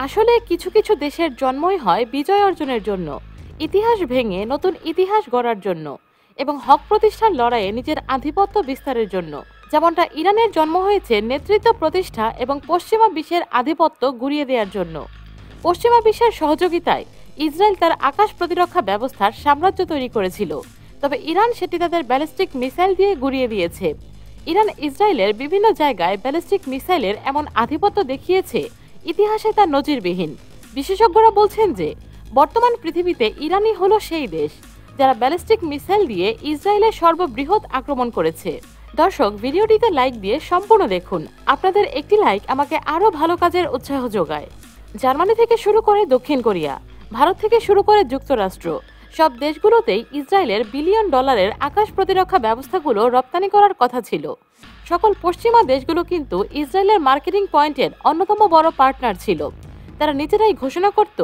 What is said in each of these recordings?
আসলে কিছু কিছু দেশের জন্মই হয় বিজয় অর্জনের জন্য, ইতিহাস ভেঙে নতুন ইতিহাস গড়ার জন্য এবং হক প্রতিষ্ঠার লড়াইয়ে নিজের আধিপত্য বিস্তারের জন্য। যেমনটা ইরানের জন্ম হয়েছে নেতৃত্ব প্রতিষ্ঠা এবং পশ্চিমা বিশ্বের আধিপত্য গুড়িয়ে দেওয়ার জন্য। পশ্চিমা বিশ্বের সহযোগিতায় ইসরায়েল তার আকাশ প্রতিরক্ষা ব্যবস্থার সাম্রাজ্য তৈরি করেছিল, তবে ইরান সেটি তাদের ব্যালিস্টিক মিসাইল দিয়ে গুড়িয়ে দিয়েছে। ইরান ইসরায়েলের বিভিন্ন জায়গায় ব্যালিস্টিক মিসাইলের এমন আধিপত্য দেখিয়েছে, ইতিহাসে তা নজিরবিহীন। বিশেষজ্ঞরা বলছেন যে বর্তমান পৃথিবীতে ইরানই হলো সেই দেশ যারা ব্যালিস্টিক মিসাইল দিয়ে ইসরায়েলের সর্ববৃহৎ আক্রমণ করেছে। দর্শক, ভিডিওটিতে লাইক দিয়ে সম্পূর্ণ দেখুন। আপনাদের একটি লাইক আমাকে আরও ভালো কাজের উৎসাহ যোগায়। জার্মানি থেকে শুরু করে দক্ষিণ কোরিয়া, ভারত থেকে শুরু করে যুক্তরাষ্ট্র, সব দেশগুলোতেই ইসরায়েলের বিলিয়ন ডলারের আকাশ প্রতিরক্ষা ব্যবস্থাগুলো রপ্তানি করার কথা ছিল। সকল পশ্চিমা দেশগুলো কিন্তু ইসরায়েলের মার্কেটিং পয়েন্টের অন্যতম বড় পার্টনার ছিল। তারা নিজেরাই ঘোষণা করত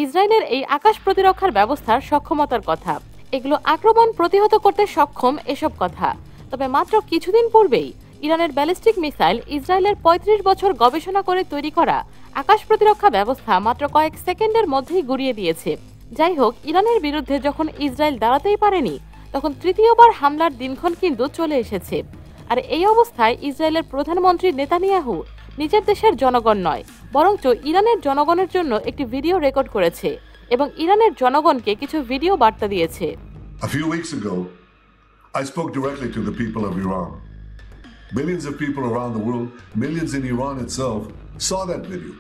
ইসরায়েলের এই আকাশ প্রতিরক্ষার ব্যবস্থার সক্ষমতার কথা, এগুলো আক্রমণ প্রতিহত করতে সক্ষম এসব কথা। তবে মাত্র কিছুদিন পূর্বেই ইরানের ব্যালিস্টিক মিসাইল ইসরায়েলের ৩৫ বছর গবেষণা করে তৈরি করা আকাশ প্রতিরক্ষা ব্যবস্থা মাত্র কয়েক সেকেন্ডের মধ্যেই গুড়িয়ে দিয়েছে। যাই হোক, ইরানের বিরুদ্ধে যখন ইসরায়েল দাঁড়াতেই পারেনি, তখন তৃতীয়বার হামলার দিনক্ষণ কিন্তু চলে এসেছে। আর এই অবস্থায় ইসরায়েলের প্রধানমন্ত্রী নেতানিয়াহু নিজের দেশের জনগণ নয়, বরঞ্চ ইরানের জনগণের জন্য একটি ভিডিও রেকর্ড করেছে এবং ইরানের জনগণকে কিছু ভিডিও বার্তা দিয়েছে। A few weeks ago, I spoke directly to the people of Iran. Millions of people around the world, millions in Iran itself, saw that video.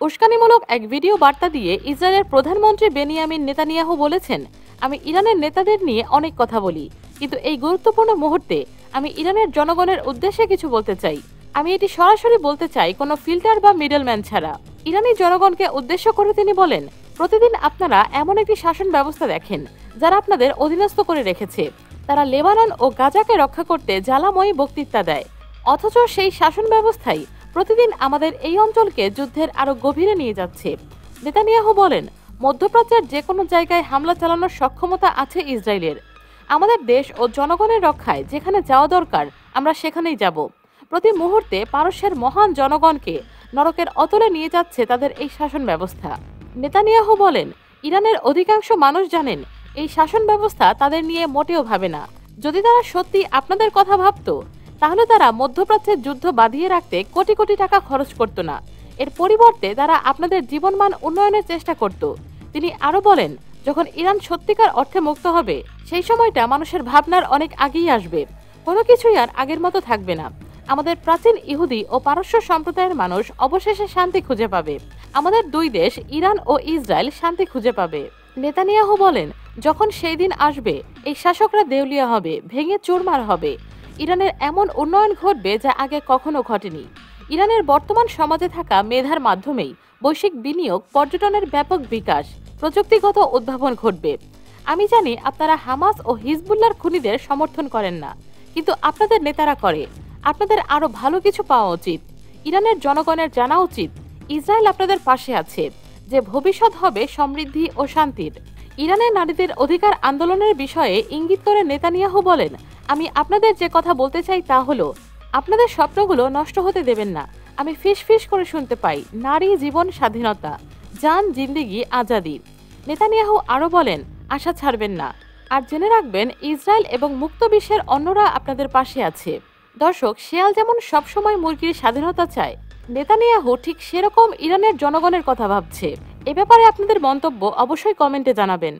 উস্কানিমূলক এক ভিডিও বার্তা দিয়ে ইসরায়েলের প্রধানমন্ত্রী বেনিয়ামিন নেতানিয়াহু বলেছেন, আমি ইরানের নেতাদের নিয়ে অনেক কথা বলি, কিন্তু এই গুরুত্বপূর্ণ মুহূর্তে আমি ইরানের জনগণের উদ্দেশ্যে কিছু বলতে চাই। আমি এটি সরাসরি বলতে চাই, কোনো ফিল্টার বা মিডলম্যান ছাড়া। ইরানি জনগণকে উদ্দেশ্য করে তিনি বলেন, প্রতিদিন আপনারা এমন একটি শাসন ব্যবস্থা দেখেন যারা আপনাদের অধীনস্থ করে রেখেছে। তারা লেবানন ও গাজাকে রক্ষা করতে জ্বালাময়ী বক্তৃতা দেয়, অথচ সেই শাসন ব্যবস্থাই প্রতিদিন আমাদের এই অঞ্চলকে যুদ্ধের আরো গভীরে নিয়ে যাচ্ছে। নেতানিয়াহু বলেন, মধ্যপ্রাচ্যের যে কোনো জায়গায় হামলা চালানোর সক্ষমতা আছে ইসরায়েলের। আমাদের দেশ ও জনগণের রক্ষায় যেখানে যাওয়া দরকার আমরা সেখানেই যাব। প্রতি মুহূর্তে পারস্যের মহান জনগণকে নরকের অতলে নিয়ে যাচ্ছে তাদের এই শাসন ব্যবস্থা। নেতানিয়াহু বলেন, ইরানের অধিকাংশ মানুষ জানেন এই শাসন ব্যবস্থা তাদের নিয়ে মোটেও ভাবে না। যদি তারা সত্যি আপনাদের কথা ভাবতো, তাহলে তারা মধ্যপ্রাচ্যের যুদ্ধ বাঁধিয়ে রাখতে কোটি কোটি টাকা খরচ করত না। এর পরিবর্তে তারা আপনাদের জীবনমান উন্নয়নের চেষ্টা করত। তিনি আরো বলেন, যখন ইরান সত্যিকার অর্থে মুক্ত হবে, সেই সময়টা মানুষের ভাবনার অনেক আগেই আসবে। কোনো কিছুই আর আগের মতো থাকবে না। আমাদের প্রাচীন ইহুদি ও পারস্য সম্প্রদায়ের মানুষ অবশেষে শান্তি খুঁজে পাবে। আমাদের দুই দেশ ইরান ও ইসরায়েল শান্তি খুঁজে পাবে। নেতানিয়াহু বলেন, যখন সেই দিন আসবে, এই শাসকরা দেউলিয়া হবে, ভেঙে চুরমার হবে। ইরানের এমন উন্নয়ন ঘটবে যা আগে কখনো ঘটেনি। ইরানের বর্তমান সমাজে থাকা মেধার মাধ্যমেই বৈশ্বিক বিনিয়োগ, পর্যটনের ব্যাপক বিকাশ, প্রযুক্তিগত উদ্ভাবন ঘটবে। আমি জানি আপনারা হামাস ও হিজবুল্লাহর খুনিদের সমর্থন করেন না, কিন্তু আপনাদের নেতারা করে। আপনাদের আরো ভালো কিছু পাওয়া উচিত। ইরানের জনগণের জানা উচিত ইসরায়েল আপনাদের পাশে আছে, যে ভবিষ্যৎ হবে সমৃদ্ধি ও শান্তির। ইরানের নারীদের অধিকার আন্দোলনের বিষয়ে ইঙ্গিত করে নেতানিয়াহু বলেন, আমি আপনাদের যে কথা বলতে চাই তা হলো, আপনাদের স্বপ্নগুলো নষ্ট হতে দেবেন না। আমি ফিস ফিস করে শুনতে পাই, নারী জীবন স্বাধীনতা, জান জিন্দেগি আজাদি। নেতানিয়াহু আরো বলেন, আশা ছাড়বেন না, আর জেনে রাখবেন ইসরায়েল এবং মুক্ত বিশ্বের অন্যরা আপনাদের পাশে আছে। দর্শক, শেয়াল যেমন সবসময় মুরগির স্বাধীনতা চায়, নেতানিয়াহু ঠিক সেরকম ইরানের জনগণের কথা ভাবছে। এ ব্যাপারে আপনাদের মন্তব্য অবশ্যই কমেন্টে জানাবেন।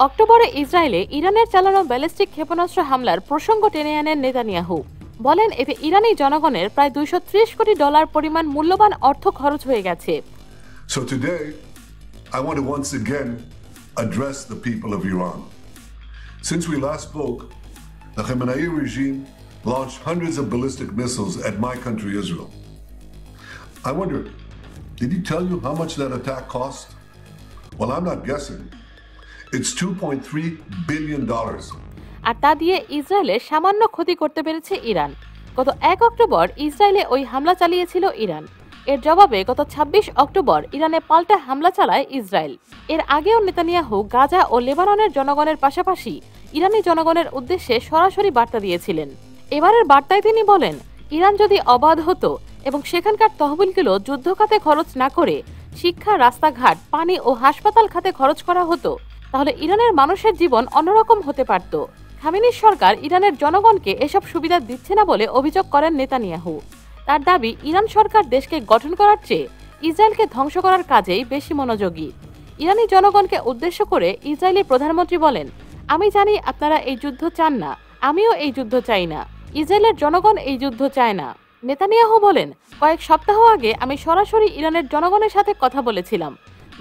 অক্টোবরে ইসরায়েলে ইরানের চালানো ব্যালিস্টিক ক্ষেপণাস্ত্র হামলার প্রসঙ্গ টেনে আনেন নেতানিয়াহু। বলেন, এতে ইরানি জনগণের প্রায় ২৩০ কোটি ডলার পরিমাণ মূল্যবান অর্থ খরচ হয়ে গেছে। So today, I want to once again address the people of Iran. Since we last spoke, the Khamenei regime launched hundreds of ballistic missiles at my country, Israel. I wonder, did he tell you how much that attack cost? Well, I'm not guessing. It's $2.3 billion. আর তা দিয়ে ইসরায়েলের সামান্য ক্ষতি করতে পেরেছে Iran. গত ১ October ইসরায়েলে ওই হামলা চালিয়েছিল ইরান। এর জবাবে গত ২৬ অক্টোবর ইরানে পাল্টা হামলা চালায় ইসরায়েল। এর আগেও নেতানিয়াহু গাজা ও লেবাননের জনগণের পাশাপাশি ইরানি জনগণের উদ্দেশ্যে সরাসরি বার্তা দিয়েছিলেন। এবারের বার্তায় তিনি বলেন, ইরান যদি অবাধ হতো এবং সেখানকার তহবিলগুলো যুদ্ধখাতে খরচ না করে শিক্ষা, রাস্তাঘাট, পানি ও হাসপাতাল খাতে খরচ করা হতো, তাহলে ইরানের মানুষের জীবন অন্যরকম হতে পারত। খামেনির সরকার ইরানের জনগণকে এসব সুবিধা দিচ্ছে না বলে অভিযোগ করেন নেতানিয়াহু। তার দাবি, ইরান সরকার দেশকে গঠন করার চেয়ে ইসরায়েলকে ধ্বংস করার কাজেই বেশি মনোযোগী। ইরানি জনগণকে উদ্দেশ্য করে ইসরায়েলি প্রধানমন্ত্রী বলেন, আমি জানি আপনারা এই যুদ্ধ চান না, আমিও এই যুদ্ধ চাই না, ইসরায়েলের জনগণ এই যুদ্ধ চায় না। নেতানিয়াহু বলেন, কয়েক সপ্তাহ আগে আমি সরাসরি ইরানের জনগণের সাথে কথা বলেছিলাম।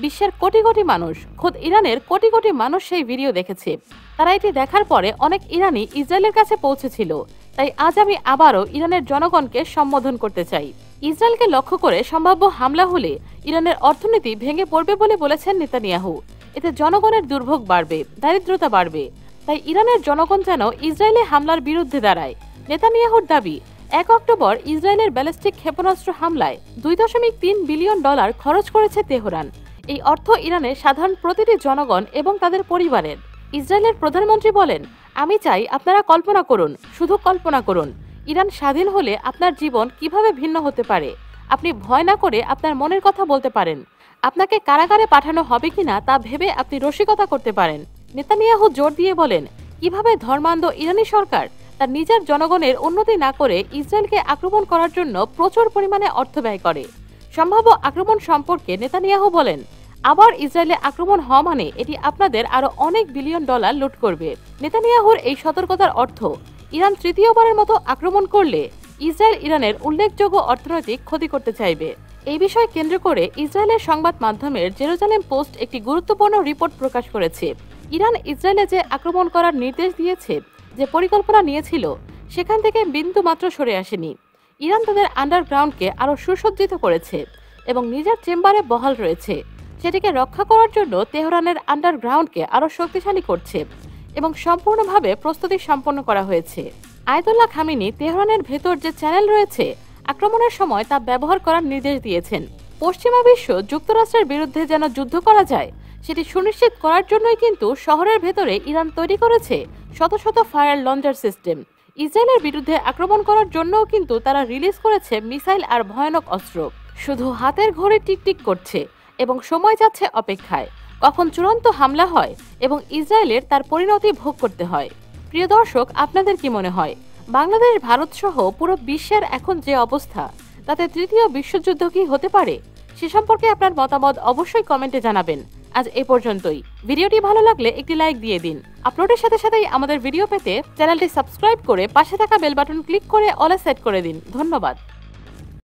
বিশ্বের কোটি কোটি মানুষ, খোদ ইরানের কোটি কোটি মানুষ সেই ভিডিও দেখেছে। তারা এটি দেখার পরে অনেক ইরানি ইসরায়েলের কাছে পৌঁছেছিল। তাই আজ আমি আবারও ইরানের জনগণকে সম্বোধন করতে চাই। ইসরায়েলকে লক্ষ্য করে সম্ভাব্য হামলা হলে ইরানের অর্থনীতি ভেঙে পড়বে বলে বলেছেন নেতানিয়াহু। এতে জনগণের দুর্ভোগ বাড়বে, দারিদ্রতা বাড়বে। তাই ইরানের জনগণ যেন ইসরায়েলে হামলার বিরুদ্ধে দাঁড়ায়। নেতানিয়াহুর দাবি, 1 অক্টোবর ইসরায়েলের ব্যালিস্টিক ক্ষেপণাস্ত্র হামলায় $2.3 বিলিয়ন খরচ করেছে তেহরান। এই অর্থ ইরানের সাধারণ প্রতিটি জনগণ এবং তাদের পরিবারের। ইসরায়েলের প্রধানমন্ত্রী বলেন, আমি চাই আপনারা কল্পনা করুন, শুধু কল্পনা করুন, ইরান স্বাধীন হলে আপনার জীবন কিভাবে ভিন্ন হতে পারে। আপনি ভয় না করে আপনার মনের কথা বলতে পারেন। আপনাকে কারাগারে পাঠানো হবে কিনা তা ভেবে আপনি রসিকতা করতে পারেন। নেতানিয়াহু জোর দিয়ে বলেন, কিভাবে ধর্মান্ধ ইরানি সরকার তার নিজের জনগণের উন্নতি না করে ইসরায়েলকে আক্রমণ করার জন্য প্রচুর পরিমাণে অর্থ ব্যয় করে। সম্ভাব্য আক্রমণ সম্পর্কে নেতানিয়াহু বলেন, আবার ইসরায়েলে আক্রমণ হওয়া মানে এটি আপনাদের আরো অনেক বিলিয়ন ডলার লুট করবে। নেতানিয়াহুর এই সতর্কতার অর্থ, ইরান তৃতীয়বারের মতো আক্রমণ করলে ইসরায়েল ইরানের উল্লেখযোগ্য অর্থনৈতিক ক্ষতি করতে চাইবে। এই বিষয় কেন্দ্র করে ইসরায়েলের সংবাদ মাধ্যমের জেরুজালেম পোস্ট একটি গুরুত্বপূর্ণ রিপোর্ট প্রকাশ করেছে। ইরান ইসরায়েলে যে আক্রমণ করার নির্দেশ দিয়েছে, যে পরিকল্পনা নিয়েছিল, সেখান থেকে বিন্দু মাত্র সরে আসেনি। ইরান তাদের আন্ডারগ্রাউন্ডকে আরও সুসজ্জিত করেছে এবং নিজের চেম্বারে বহাল রয়েছে। সেটিকে রক্ষা করার জন্য তেহরানের আন্ডারগ্রাউন্ডকে আরও শক্তিশালী করছে এবং সম্পূর্ণভাবে প্রস্তুতি সম্পন্ন করা হয়েছে। আয়াতুল্লাহ খামেনি তেহরানের ভেতর যে চ্যানেল রয়েছে, আক্রমণের সময় তা ব্যবহার করার নির্দেশ দিয়েছেন। পশ্চিমা বিশ্ব যুক্তরাষ্ট্রের বিরুদ্ধে যেন যুদ্ধ করা যায়, সেটি সুনিশ্চিত করার জন্যই কিন্তু শহরের ভেতরে ইরান তৈরি করেছে শত শত ফায়ার লঞ্চার সিস্টেম। ইসরায়েলের বিরুদ্ধে আক্রমণ করার জন্যও কিন্তু তারা রিলিজ করেছে মিসাইল আর ভয়ানক অস্ত্র। শুধু হাতের ঘড়ি টিকটিক করছে এবং সময় যাচ্ছে অপেক্ষায়, কখন চূড়ান্ত হামলা হয় এবং ইসরায়েলের তার পরিণতি ভোগ করতে হয়। প্রিয় দর্শক, আপনাদের কি মনে হয়, বাংলাদেশ, ভারত সহ পুরো বিশ্বের এখন যে অবস্থা, তাতে তৃতীয় বিশ্বযুদ্ধ কি হতে পারে? সে সম্পর্কে আপনার মতামত অবশ্যই কমেন্টে জানাবেন। আজ এ পর্যন্তই। ভিডিওটি ভালো লাগলে একটি লাইক দিয়ে দিন। আপলোডের সাথে সাথেই আমাদের ভিডিও পেতে চ্যানেলটি সাবস্ক্রাইব করে পাশে থাকা বেল বাটন ক্লিক করে অলে সেট করে দিন। ধন্যবাদ।